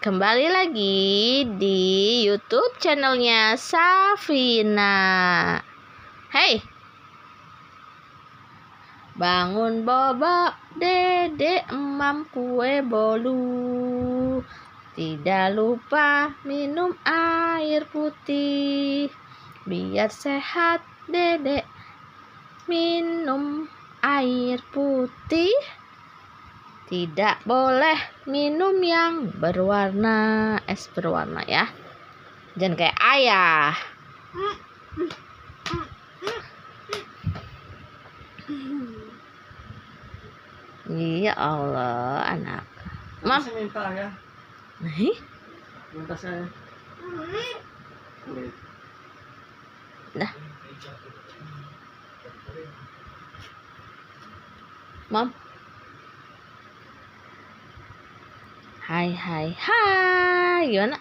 Kembali lagi di YouTube channelnya Safina. Hey, bangun bobo, dedek emam kue bolu. Tidak lupa minum air putih. Biar sehat dedek minum air putih. Tidak boleh minum yang berwarna, es berwarna ya. Jangan kayak ayah. Ya Allah, anak. Mam. Saya minta ya. Nih. Minta saya. Dah. Mam. Hai. Gimana?